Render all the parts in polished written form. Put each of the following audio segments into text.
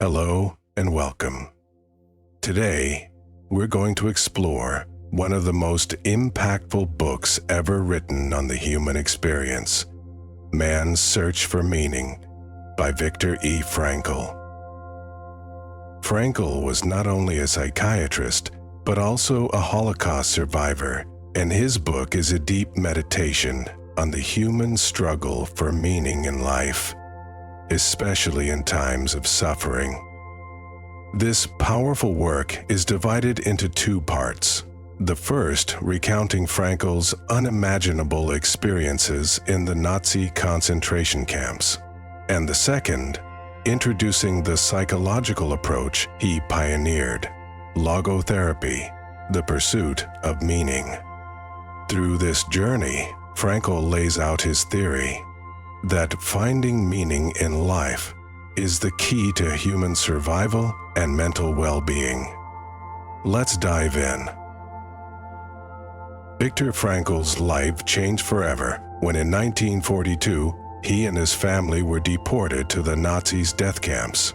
Hello and welcome. Today, we're going to explore one of the most impactful books ever written on the human experience, Man's Search for Meaning by Viktor E. Frankl. Frankl was not only a psychiatrist, but also a Holocaust survivor, and his book is a deep meditation on the human struggle for meaning in life, especially in times of suffering. This powerful work is divided into two parts. The first recounting Frankl's unimaginable experiences in the Nazi concentration camps, and the second introducing the psychological approach he pioneered, Logotherapy, the pursuit of meaning. Through this journey, Frankl lays out his theory that finding meaning in life is the key to human survival and mental well-being. Let's dive in. Viktor Frankl's life changed forever when in 1942, he and his family were deported to the Nazis' death camps.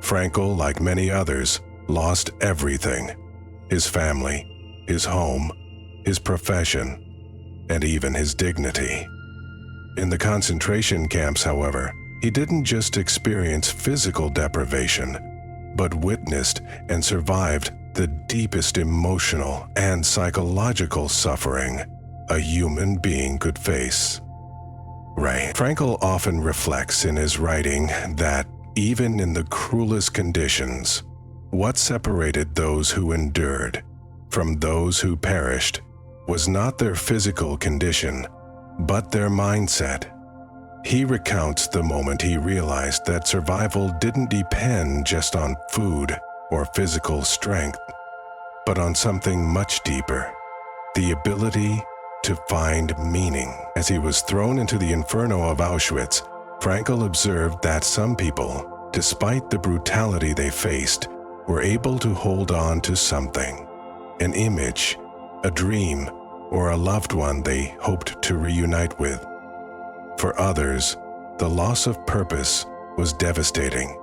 Frankl, like many others, lost everything: his family, his home, his profession, and even his dignity. In the concentration camps, however, he didn't just experience physical deprivation, but witnessed and survived the deepest emotional and psychological suffering a human being could face. Frankl often reflects in his writing that even in the cruelest conditions, what separated those who endured from those who perished was not their physical condition, but their mindset. He recounts the moment he realized that survival didn't depend just on food or physical strength, but on something much deeper: the ability to find meaning. As he was thrown into the inferno of Auschwitz, Frankl observed that some people, despite the brutality they faced, were able to hold on to something: an image, a dream, or a loved one they hoped to reunite with. For others, the loss of purpose was devastating.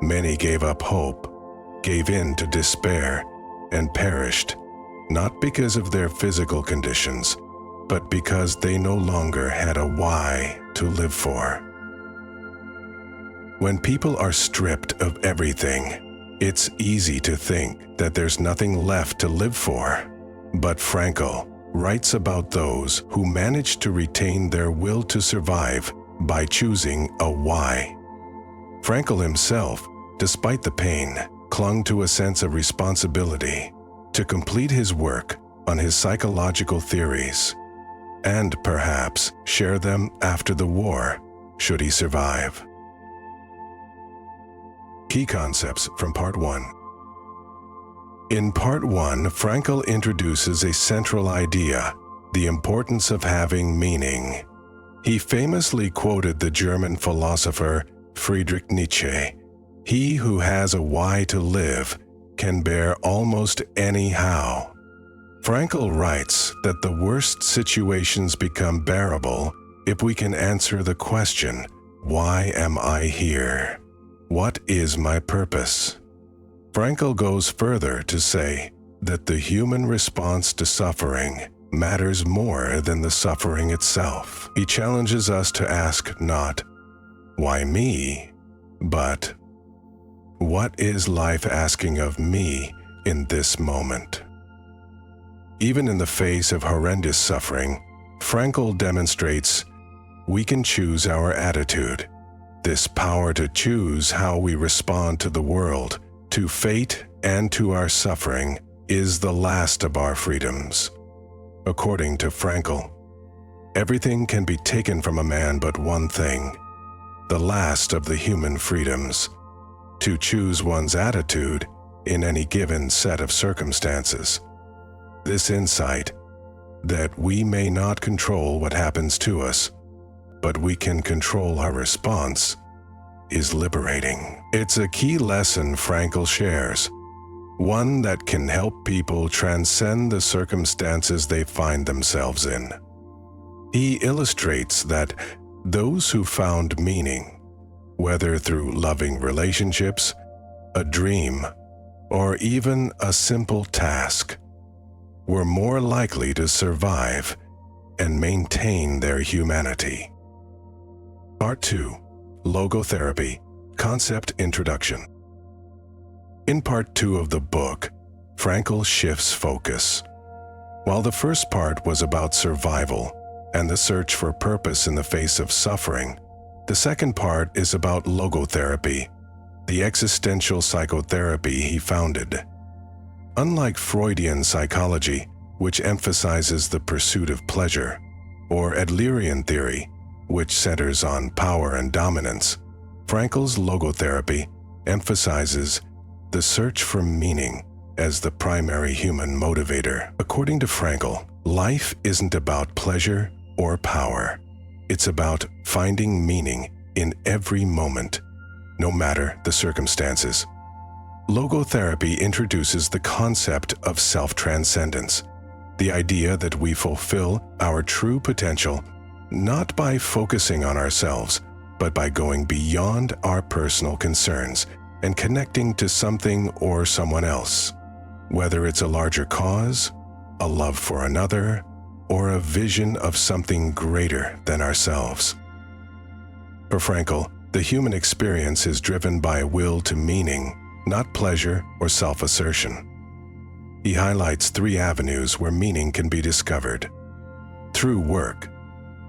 Many gave up hope, gave in to despair, and perished, not because of their physical conditions, but because they no longer had a why to live for. When people are stripped of everything, it's easy to think that there's nothing left to live for. But Frankl writes about those who managed to retain their will to survive by choosing a why. Frankl himself, despite the pain, clung to a sense of responsibility to complete his work on his psychological theories, and perhaps share them after the war, should he survive. Key concepts from Part 1. In Part 1, Frankl introduces a central idea: the importance of having meaning. He famously quoted the German philosopher Friedrich Nietzsche: "He who has a why to live can bear almost any how." Frankl writes that the worst situations become bearable if we can answer the question, why am I here? What is my purpose? Frankl goes further to say that the human response to suffering matters more than the suffering itself. He challenges us to ask not, why me, but what is life asking of me in this moment? Even in the face of horrendous suffering, Frankl demonstrates we can choose our attitude. This power to choose how we respond to the world, to fate, and to our suffering is the last of our freedoms. According to Frankl, everything can be taken from a man but one thing, the last of the human freedoms: to choose one's attitude in any given set of circumstances. This insight, that we may not control what happens to us, but we can control our response, is liberating. It's a key lesson Frankl shares, one that can help people transcend the circumstances they find themselves in. He illustrates that those who found meaning whether through loving relationships, a dream, or even a simple task, were more likely to survive and maintain their humanity. Part 2. Logotherapy, Concept Introduction. In Part 2 of the book, Frankl shifts focus. While the first part was about survival and the search for purpose in the face of suffering, the second part is about logotherapy, the existential psychotherapy he founded. Unlike Freudian psychology, which emphasizes the pursuit of pleasure, or Adlerian theory, which centers on power and dominance, Frankl's logotherapy emphasizes the search for meaning as the primary human motivator. According to Frankl, life isn't about pleasure or power. It's about finding meaning in every moment, no matter the circumstances. Logotherapy introduces the concept of self-transcendence, the idea that we fulfill our true potential not by focusing on ourselves, but by going beyond our personal concerns and connecting to something or someone else, whether it's a larger cause, a love for another, or a vision of something greater than ourselves. For Frankl, the human experience is driven by a will to meaning, not pleasure or self-assertion. He highlights 3 avenues where meaning can be discovered: through work,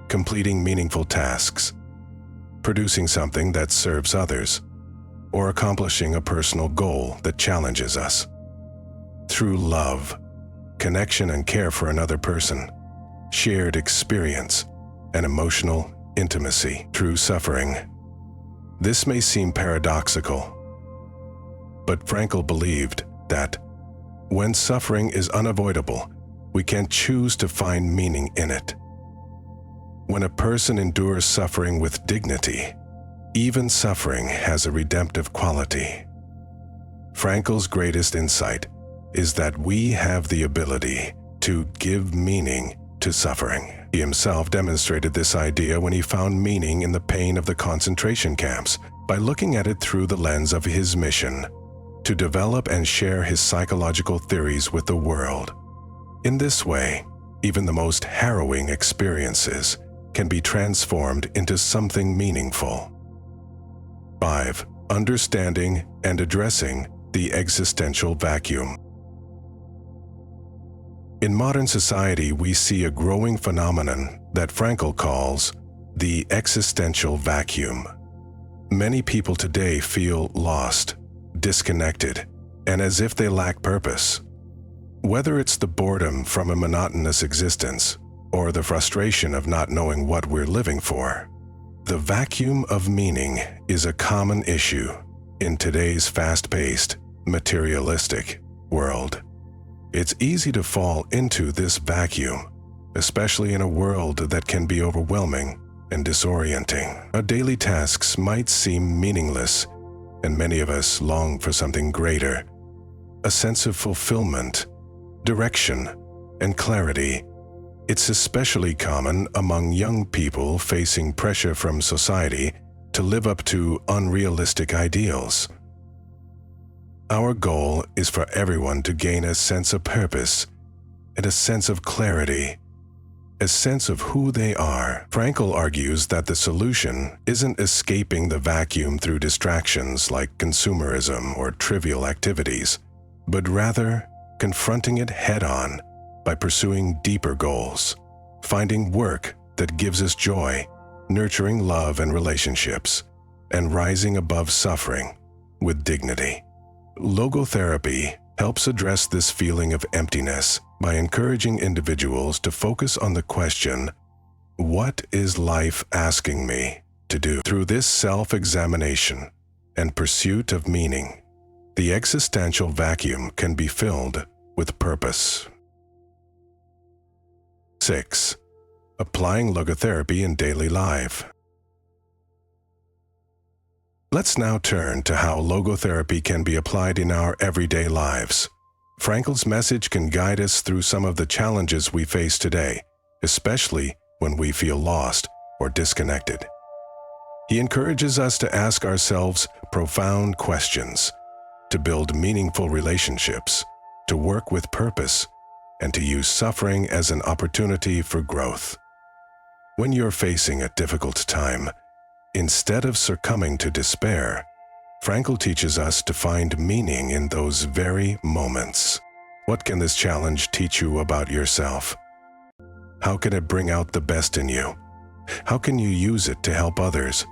completing meaningful tasks, producing something that serves others, or accomplishing a personal goal that challenges us; through love, connection and care for another person, shared experience, and emotional intimacy; through suffering. This may seem paradoxical, but Frankl believed that when suffering is unavoidable, we can choose to find meaning in it. When a person endures suffering with dignity, even suffering has a redemptive quality. Frankl's greatest insight is that we have the ability to give meaning to suffering. He himself demonstrated this idea when he found meaning in the pain of the concentration camps by looking at it through the lens of his mission to develop and share his psychological theories with the world. In this way, even the most harrowing experiences can be transformed into something meaningful. 5. Understanding and addressing the existential vacuum. In modern society, we see a growing phenomenon that Frankl calls the existential vacuum. Many people today feel lost, disconnected, and as if they lack purpose. Whether it's the boredom from a monotonous existence or the frustration of not knowing what we're living for, the vacuum of meaning is a common issue in today's fast-paced, materialistic world. It's easy to fall into this vacuum, especially in a world that can be overwhelming and disorienting. Our daily tasks might seem meaningless, and many of us long for something greater, a sense of fulfillment, direction, and clarity. It's especially common among young people facing pressure from society to live up to unrealistic ideals. Our goal is for everyone to gain a sense of purpose and a sense of clarity, a sense of who they are. Frankl argues that the solution isn't escaping the vacuum through distractions like consumerism or trivial activities, but rather confronting it head-on by pursuing deeper goals, finding work that gives us joy, nurturing love and relationships, and rising above suffering with dignity. Logotherapy helps address this feeling of emptiness by encouraging individuals to focus on the question, what is life asking me to do? Through this self-examination and pursuit of meaning, the existential vacuum can be filled with purpose. 6. Applying logotherapy in daily life. Let's now turn to how logotherapy can be applied in our everyday lives. Frankl's message can guide us through some of the challenges we face today, especially when we feel lost or disconnected. He encourages us to ask ourselves profound questions, to build meaningful relationships, to work with purpose, and to use suffering as an opportunity for growth. When you're facing a difficult time, instead of succumbing to despair, Frankl teaches us to find meaning in those very moments. What can this challenge teach you about yourself? How can it bring out the best in you? How can you use it to help others?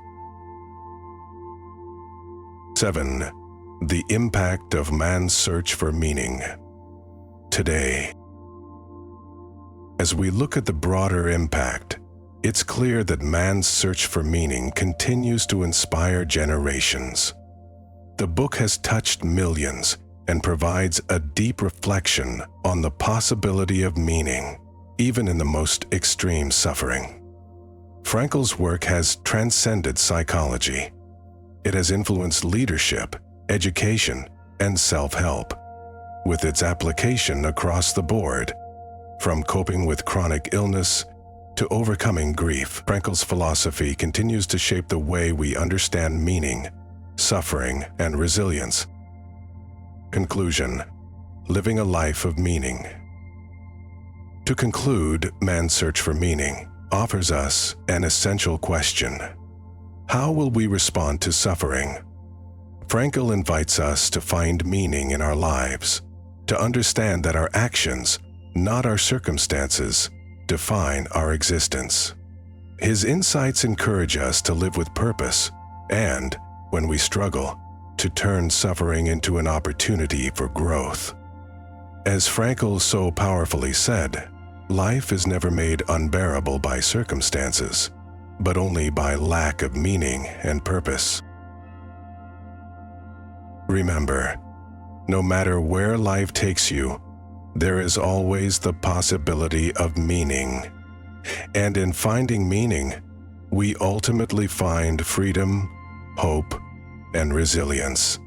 7. The impact of man's search for meaning. Today, as we look at the broader impact, it's clear that man's search for meaning continues to inspire generations. The book has touched millions and provides a deep reflection on the possibility of meaning, even in the most extreme suffering. Frankl's work has transcended psychology. It has influenced leadership, education, and self-help, with its application across the board, from coping with chronic illness to overcoming grief. Frankl's philosophy continues to shape the way we understand meaning, suffering, and resilience. Conclusion: living a life of meaning. To conclude, man's search for meaning offers us an essential question. How will we respond to suffering? Frankl invites us to find meaning in our lives, to understand that our actions, not our circumstances, define our existence. His insights encourage us to live with purpose and, when we struggle, to turn suffering into an opportunity for growth. As Frankl so powerfully said, life is never made unbearable by circumstances, but only by lack of meaning and purpose. Remember, no matter where life takes you, there is always the possibility of meaning. And in finding meaning, we ultimately find freedom, hope, and resilience.